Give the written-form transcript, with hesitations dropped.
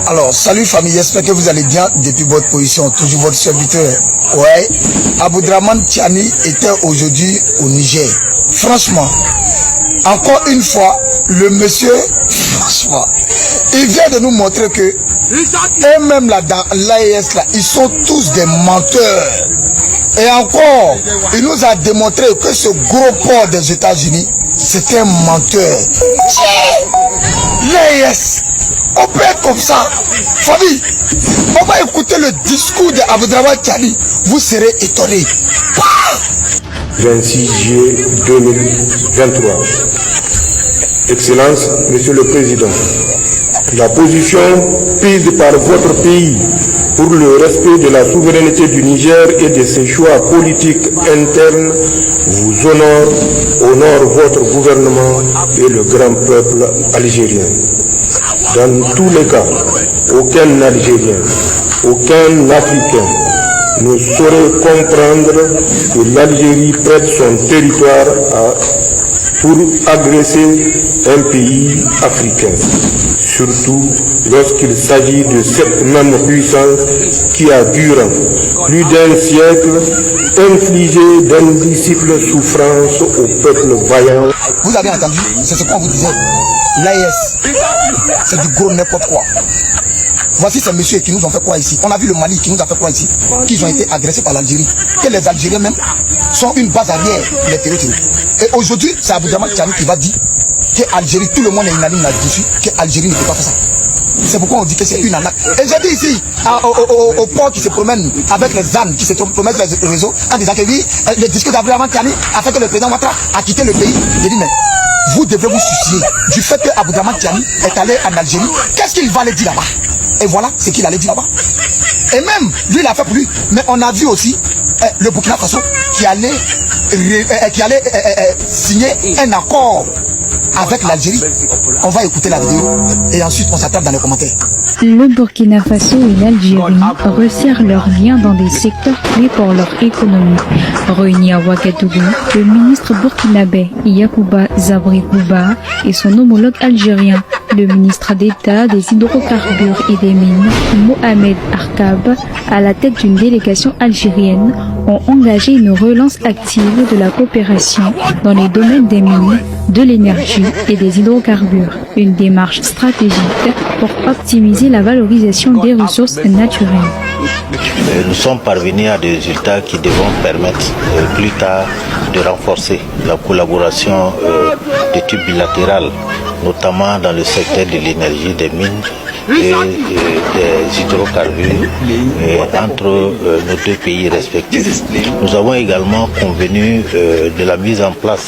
Alors, salut famille, j'espère que vous allez bien depuis votre position, toujours votre serviteur. Ouais, Aboudraman Tiani était aujourd'hui au Niger. Franchement, encore une fois, le monsieur, franchement, il vient de nous montrer que eux-mêmes là dans l'AES là, ils sont tous des menteurs. Et encore, il nous a démontré que ce gros port des États-Unis, c'est un menteur. L'AES, on peut être comme ça. Famille, on va écouter le discours d'Aboudraman Tiani. Vous serez étonnés. 26 juillet 2023. Excellence, Monsieur le Président, la position prise par votre pays pour le respect de la souveraineté du Niger et de ses choix politiques internes vous honore votre gouvernement et le grand peuple algérien. Dans tous les cas, aucun Algérien, aucun Africain ne saurait comprendre que l'Algérie prête son territoire pour agresser un pays africain, surtout lorsqu'il s'agit de cette même puissance qui a durant plus d'un siècle infligé d'indicibles souffrances au peuple vaillant. Vous avez entendu, c'est ce qu'on vous disait. L'AES, c'est du gros n'importe quoi. Voici ces messieurs qui nous ont fait quoi ici. On a vu le Mali qui nous a fait quoi ici. Qu'ils ont été agressés par l'Algérie. Que les Algériens même sont une base arrière pour les territoires. Et aujourd'hui, c'est Aboudraman Tiani qui va dire que l'Algérie, tout le monde est unanime là-dessus, que l'Algérie ne peut pas faire ça. C'est pourquoi on dit que c'est une arnaque. Et j'ai dit ici, au port qui se promène avec les ânes, qui se promènent sur les réseaux, en disant que oui, le discours d'Aboudraman Tiani a fait que le président Ouattara a quitté le pays. J'ai dit, mais vous devez vous soucier du fait que Aboudraman Tiani est allé en Algérie. Qu'est-ce qu'il va aller dire là-bas? Et voilà ce qu'il allait dire là-bas. Et même, lui, il a fait pour lui. Mais on a vu aussi le Burkina Faso qui allait signer un accord avec l'Algérie. On va écouter la vidéo et ensuite on s'attarde dans les commentaires. Le Burkina Faso et l'Algérie resserrent leurs liens dans des secteurs clés pour leur économie. Réunis à Ouagadougou, le ministre burkinabé Yacouba Zabri-Gouba et son homologue algérien, le ministre d'État des hydrocarbures et des mines, Mohamed Arkab, à la tête d'une délégation algérienne, ont engagé une relance active de la coopération dans les domaines des mines, de l'énergie et des hydrocarbures. Une démarche stratégique pour optimiser la valorisation des ressources naturelles. Nous sommes parvenus à des résultats qui devront permettre plus tard de renforcer la collaboration de type bilatéral, notamment dans le secteur de l'énergie, des mines et des hydrocarbures entre nos deux pays respectifs. Nous avons également convenu de la mise en place